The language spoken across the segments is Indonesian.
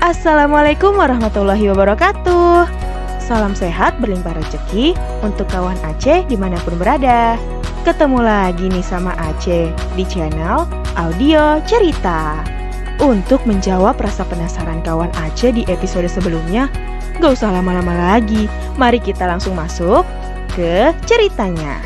Assalamualaikum warahmatullahi wabarakatuh. Salam sehat berlimpah rezeki untuk kawan Aceh dimanapun berada. Ketemu lagi nih sama Aceh di channel Audio Cerita. Untuk menjawab rasa penasaran kawan Aceh di episode sebelumnya, gak usah lama-lama lagi. Mari kita langsung masuk ke ceritanya.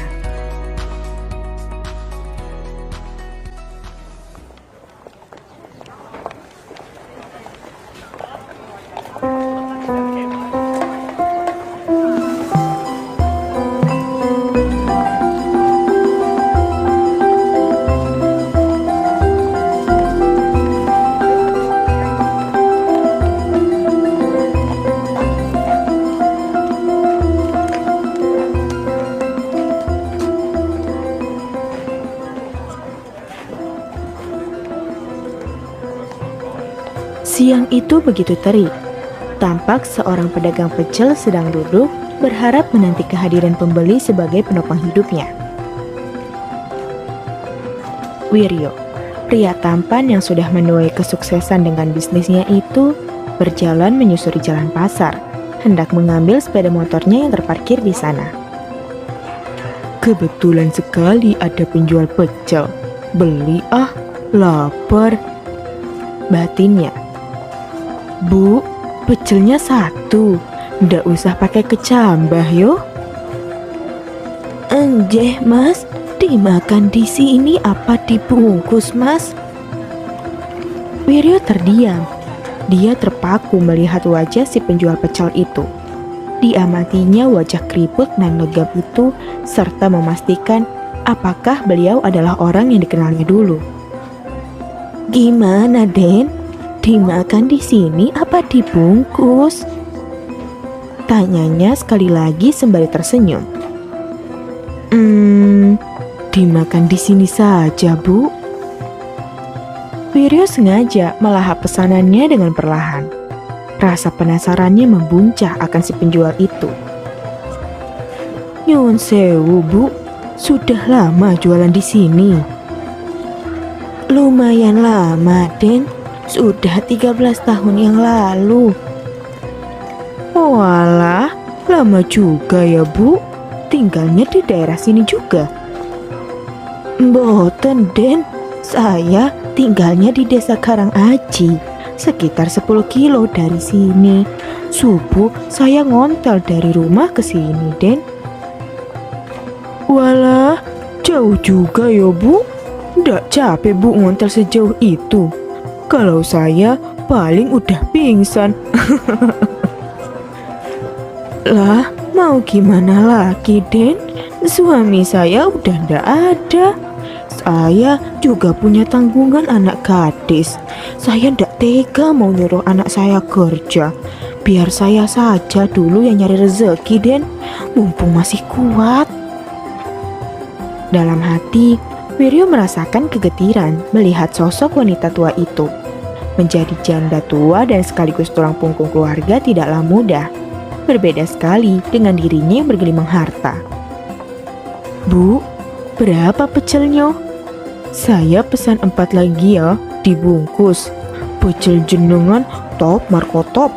Siang itu begitu terik. Tampak seorang pedagang pecel sedang duduk berharap menanti kehadiran pembeli sebagai penopang hidupnya. Wiryo, pria tampan yang sudah menuai kesuksesan dengan bisnisnya itu, berjalan menyusuri jalan pasar, hendak mengambil sepeda motornya yang terparkir di sana. Kebetulan sekali ada penjual pecel. Beli lapar. Batinnya. Bu, pecelnya satu. Ndak usah pakai kecambah yo. Enjeh mas, dimakan di sini apa dibungkus mas? Wiryo terdiam. Dia terpaku melihat wajah si penjual pecel itu. Diamatinya wajah keriput dan legam itu serta memastikan apakah beliau adalah orang yang dikenalnya dulu. Gimana Den? Dimakan di sini apa dibungkus? Tanyanya sekali lagi sembari tersenyum. Dimakan di sini saja, Bu. Wiryo sengaja melahap pesanannya dengan perlahan. Rasa penasarannya membuncah akan si penjual itu. Nyun sewu, Bu. Sudah lama jualan di sini. Lumayan lama, Den. Sudah 13 tahun yang lalu. Walah, lama juga ya Bu. Tinggalnya di daerah sini juga. Mboten Den, saya tinggalnya di desa Karangaji, sekitar 10 kilo dari sini. Subuh saya ngontel dari rumah ke sini Den. Walah, jauh juga ya Bu. Ndak capek Bu ngontel sejauh itu. Kalau saya paling udah pingsan. Lah, mau gimana lagi, Den? Suami saya udah ndak ada. Saya juga punya tanggungan anak gadis. Saya ndak tega mau nyuruh anak saya kerja. Biar saya saja dulu yang nyari rezeki, Den. Mumpung masih kuat. Dalam hati, Wiryo merasakan kegetiran melihat sosok wanita tua itu. Menjadi janda tua dan sekaligus tulang punggung keluarga tidaklah mudah. Berbeda sekali dengan dirinya yang bergelimang harta. Bu, berapa pecelnya? Saya pesan 4 lagi ya, dibungkus. Pecel jenengan top markotop.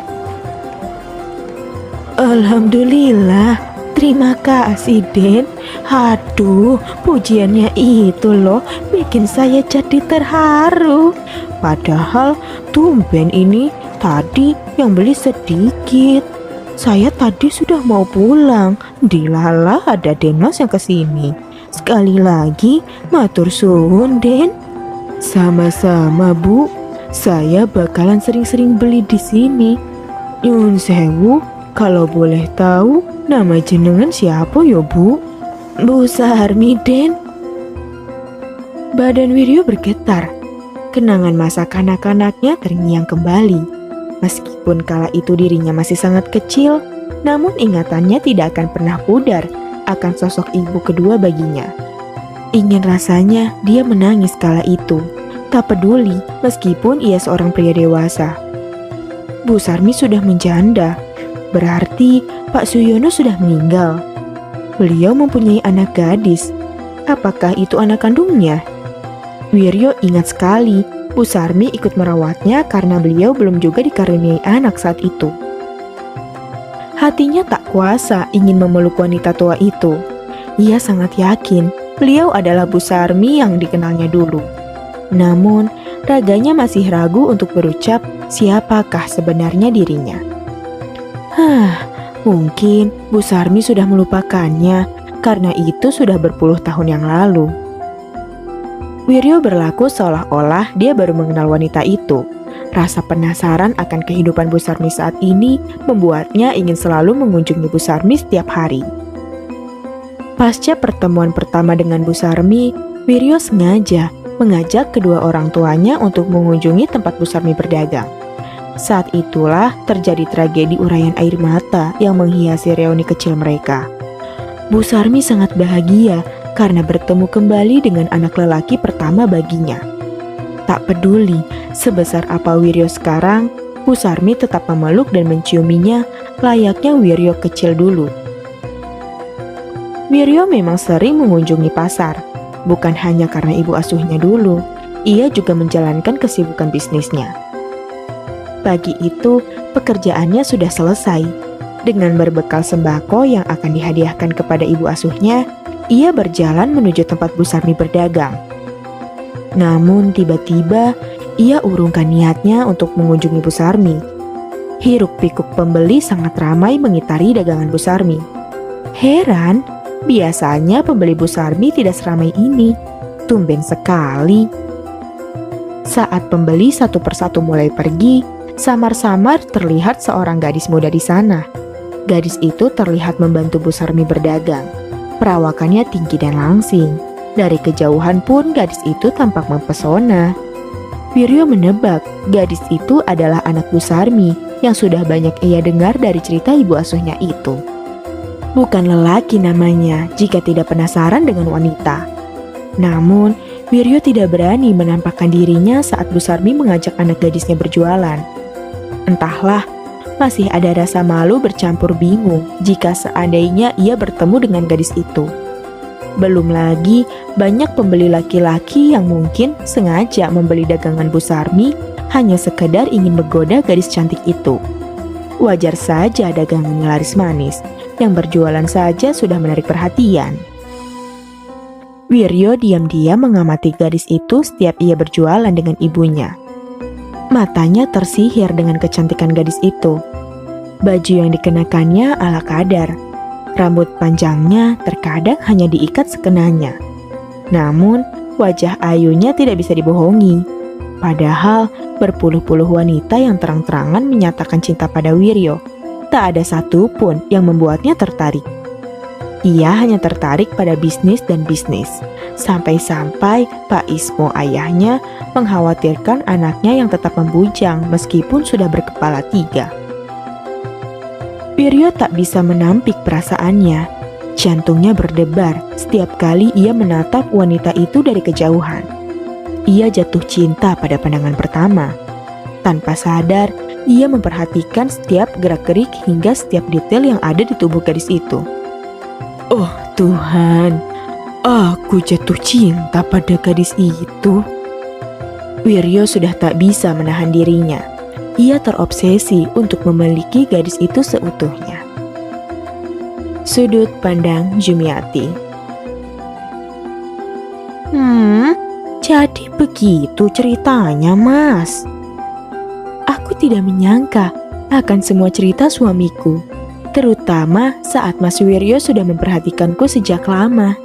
Alhamdulillah, terima kasih Den. Aduh, pujiannya itu loh bikin saya jadi terharu. Padahal tumben ini tadi yang beli sedikit. Saya tadi sudah mau pulang. Dilala ada Denos yang kesini. Sekali lagi matur suwun Den. Sama-sama Bu. Saya bakalan sering-sering beli di sini. Nyun sewu, kalau boleh tahu nama jenengan siapa ya Bu? Bu Sarmi Den. Badan Wiryo bergetar. Kenangan masa kanak-kanaknya terngiang kembali. Meskipun kala itu dirinya masih sangat kecil, namun ingatannya tidak akan pernah pudar akan sosok ibu kedua baginya. Ingin rasanya dia menangis kala itu, tak peduli meskipun ia seorang pria dewasa. Bu Sarmi sudah menjanda, berarti Pak Suyono sudah meninggal. Beliau mempunyai anak gadis. Apakah itu anak kandungnya? Wiryo ingat sekali Bu Sarmi ikut merawatnya karena beliau belum juga dikaruniai anak saat itu. Hatinya tak kuasa ingin memeluk wanita tua itu. Ia sangat yakin beliau adalah Bu Sarmi yang dikenalnya dulu. Namun, raganya masih ragu untuk berucap siapakah sebenarnya dirinya. Mungkin Bu Sarmi sudah melupakannya karena itu sudah berpuluh tahun yang lalu. Wiryo berlaku seolah-olah dia baru mengenal wanita itu. Rasa penasaran akan kehidupan Bu Sarmi saat ini membuatnya ingin selalu mengunjungi Bu Sarmi setiap hari. Pasca pertemuan pertama dengan Bu Sarmi, Wiryo sengaja mengajak kedua orang tuanya untuk mengunjungi tempat Bu Sarmi berdagang. Saat itulah terjadi tragedi uraian air mata yang menghiasi reuni kecil mereka. Bu Sarmi sangat bahagia karena bertemu kembali dengan anak lelaki pertama baginya. Tak peduli sebesar apa Wiryo sekarang, Bu Sarmi tetap memeluk dan menciuminya layaknya Wiryo kecil dulu. Wiryo memang sering mengunjungi pasar, bukan hanya karena ibu asuhnya dulu, ia juga menjalankan kesibukan bisnisnya. Pagi itu, pekerjaannya sudah selesai. Dengan berbekal sembako yang akan dihadiahkan kepada ibu asuhnya, ia berjalan menuju tempat Bu Sarmi berdagang. Namun tiba-tiba ia urungkan niatnya untuk mengunjungi Bu Sarmi. Hiruk-pikuk pembeli sangat ramai mengitari dagangan Bu Sarmi. Heran, biasanya pembeli Bu Sarmi tidak seramai ini. Tumben sekali. Saat pembeli satu persatu mulai pergi, samar-samar terlihat seorang gadis muda di sana. Gadis itu terlihat membantu Bu Sarmi berdagang. Perawakannya tinggi dan langsing. Dari kejauhan pun gadis itu tampak mempesona. Wiryo menebak gadis itu adalah anak Bu Sarmi yang sudah banyak ia dengar dari cerita ibu asuhnya itu. Bukan lelaki namanya jika tidak penasaran dengan wanita. Namun, Wiryo tidak berani menampakkan dirinya saat Bu Sarmi mengajak anak gadisnya berjualan. Entahlah, masih ada rasa malu bercampur bingung jika seandainya ia bertemu dengan gadis itu. Belum lagi banyak pembeli laki-laki yang mungkin sengaja membeli dagangan Bu Sarmi hanya sekedar ingin menggoda gadis cantik itu. Wajar saja dagangannya laris manis, yang berjualan saja sudah menarik perhatian. Wiryo diam-diam mengamati gadis itu setiap ia berjualan dengan ibunya. Matanya tersihir dengan kecantikan gadis itu. Baju yang dikenakannya ala kadar. Rambut panjangnya terkadang hanya diikat sekenanya. Namun, wajah ayunya tidak bisa dibohongi. Padahal, berpuluh-puluh wanita yang terang-terangan menyatakan cinta pada Wiryo. Tak ada satupun yang membuatnya tertarik. Ia hanya tertarik pada bisnis dan bisnis. Sampai-sampai Pak Ismo ayahnya mengkhawatirkan anaknya yang tetap membujang meskipun sudah berkepala 3. Wiryo tak bisa menampik perasaannya. Jantungnya berdebar setiap kali ia menatap wanita itu dari kejauhan. Ia jatuh cinta pada pandangan pertama. Tanpa sadar, ia memperhatikan setiap gerak-gerik hingga setiap detail yang ada di tubuh gadis itu. Oh Tuhan, aku jatuh cinta pada gadis itu. Wiryo sudah tak bisa menahan dirinya. Ia terobsesi untuk memiliki gadis itu seutuhnya. Sudut pandang Jumiati. Jadi begitu ceritanya, Mas. Aku tidak menyangka akan semua cerita suamiku, terutama saat Mas Wiryo sudah memperhatikanku sejak lama.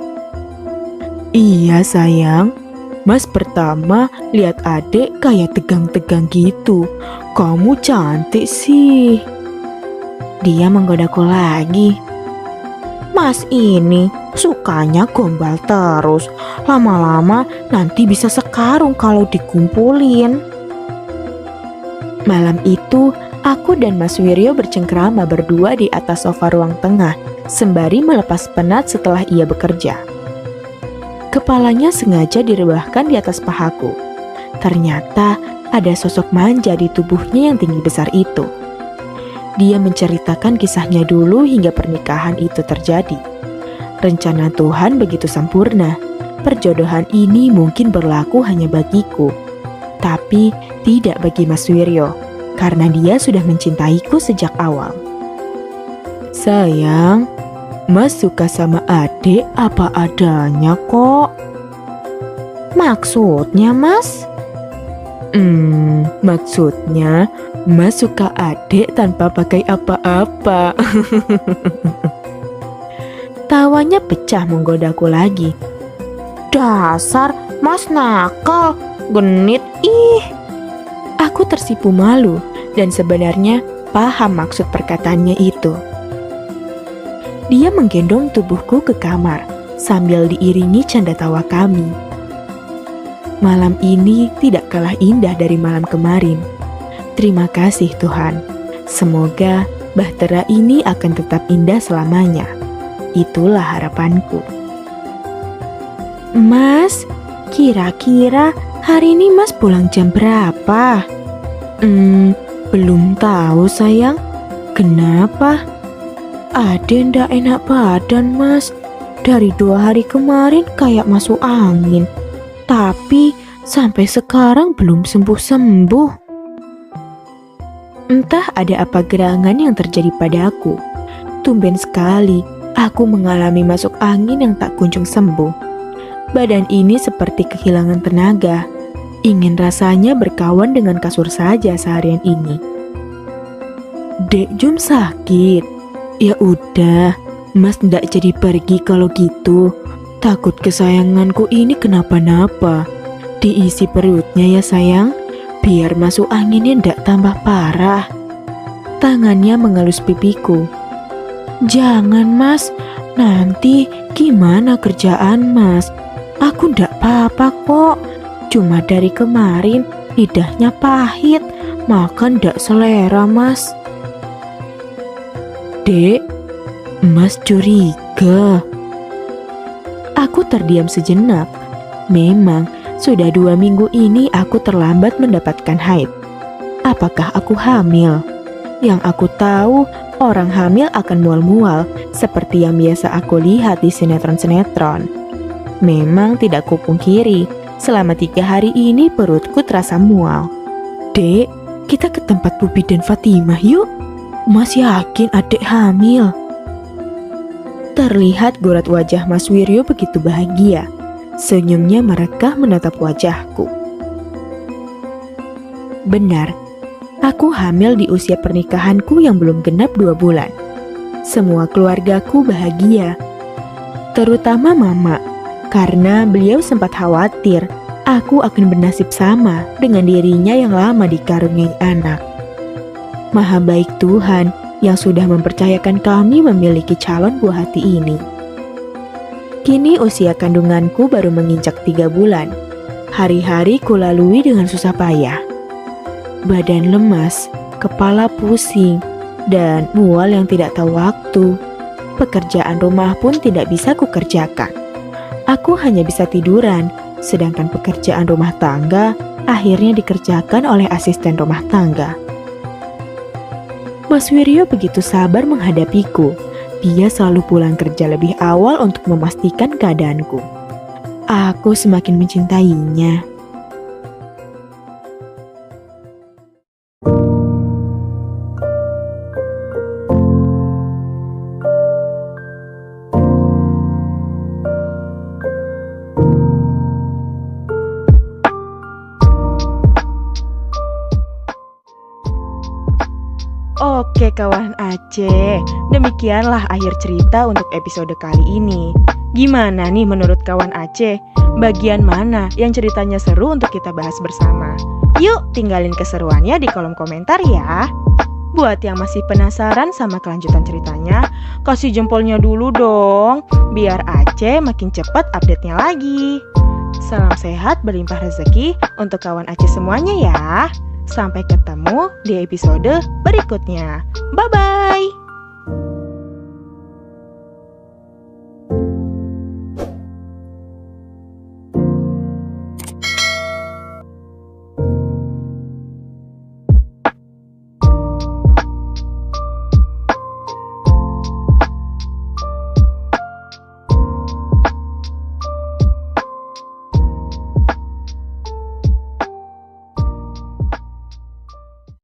Iya sayang, Mas pertama lihat adek kayak tegang-tegang gitu. Kamu cantik sih. Dia menggodaku lagi. Mas ini sukanya gombal terus. Lama-lama nanti bisa sekarung kalau dikumpulin. Malam itu, aku dan Mas Wiryo bercengkrama berdua di atas sofa ruang tengah, sembari melepas penat setelah ia bekerja. Kepalanya sengaja direbahkan di atas pahaku. Ternyata ada sosok manja di tubuhnya yang tinggi besar itu. Dia menceritakan kisahnya dulu hingga pernikahan itu terjadi. Rencana Tuhan begitu sempurna. Perjodohan ini mungkin berlaku hanya bagiku. Tapi tidak bagi Mas Wiryo, karena dia sudah mencintaiku sejak awal. Sayang, Mas suka sama adik apa adanya kok. Maksudnya Mas? Maksudnya Mas suka adik tanpa pakai apa-apa. Tawanya pecah menggodaku lagi. Dasar Mas nakal, genit ih. Aku tersipu malu dan sebenarnya paham maksud perkataannya itu. Dia menggendong tubuhku ke kamar sambil diiringi canda tawa kami. Malam ini tidak kalah indah dari malam kemarin. Terima kasih Tuhan. Semoga bahtera ini akan tetap indah selamanya. Itulah harapanku. Mas, kira-kira hari ini Mas pulang jam berapa? Belum tahu sayang. Kenapa? Ada ndak enak badan Mas. Dari 2 hari kemarin kayak masuk angin. Tapi sampai sekarang belum sembuh-sembuh. Entah ada apa gerangan yang terjadi padaku. Tumben sekali aku mengalami masuk angin yang tak kunjung sembuh. Badan ini seperti kehilangan tenaga. Ingin rasanya berkawan dengan kasur saja seharian ini. Dek Jum sakit. Ya udah, Mas ndak jadi pergi kalau gitu. Takut kesayanganku ini kenapa-napa. Diisi perutnya ya sayang, biar masuk anginnya ndak tambah parah. Tangannya mengelus pipiku. Jangan Mas, nanti gimana kerjaan Mas? Aku ndak apa-apa kok. Cuma dari kemarin lidahnya pahit, makan ndak selera Mas. Dek, Mas curiga. Aku terdiam sejenak. Memang sudah 2 minggu ini aku terlambat mendapatkan haid. Apakah aku hamil? Yang aku tahu orang hamil akan mual-mual seperti yang biasa aku lihat di sinetron-sinetron. Memang tidak kupungkiri, selama 3 hari ini perutku terasa mual. Dek, kita ke tempat Bubi dan Fatimah yuk. Mas yakin adik hamil. Terlihat gurat wajah Mas Wiryo begitu bahagia. Senyumnya merekah menatap wajahku. Benar, aku hamil di usia pernikahanku yang belum genap 2 bulan. Semua keluargaku bahagia. Terutama mama, karena beliau sempat khawatir aku akan bernasib sama dengan dirinya yang lama dikaruniai anak. Maha baik Tuhan yang sudah mempercayakan kami memiliki calon buah hati ini. Kini usia kandunganku baru menginjak 3 bulan. Hari-hari kulalui dengan susah payah. Badan lemas, kepala pusing, dan mual yang tidak tahu waktu. Pekerjaan rumah pun tidak bisa kukerjakan. Aku hanya bisa tiduran, sedangkan pekerjaan rumah tangga akhirnya dikerjakan oleh asisten rumah tangga. Mas Wiryo begitu sabar menghadapiku. Dia selalu pulang kerja lebih awal untuk memastikan keadaanku. Aku semakin mencintainya. Oke kawan Aceh, demikianlah akhir cerita untuk episode kali ini. Gimana nih menurut kawan Aceh? Bagian mana yang ceritanya seru untuk kita bahas bersama? Yuk tinggalin keseruannya di kolom komentar ya. Buat yang masih penasaran sama kelanjutan ceritanya, kasih jempolnya dulu dong, biar Aceh makin cepat update-nya lagi. Salam sehat berlimpah rezeki untuk kawan Aceh semuanya ya. Sampai ketemu di episode berikutnya. Bye-bye.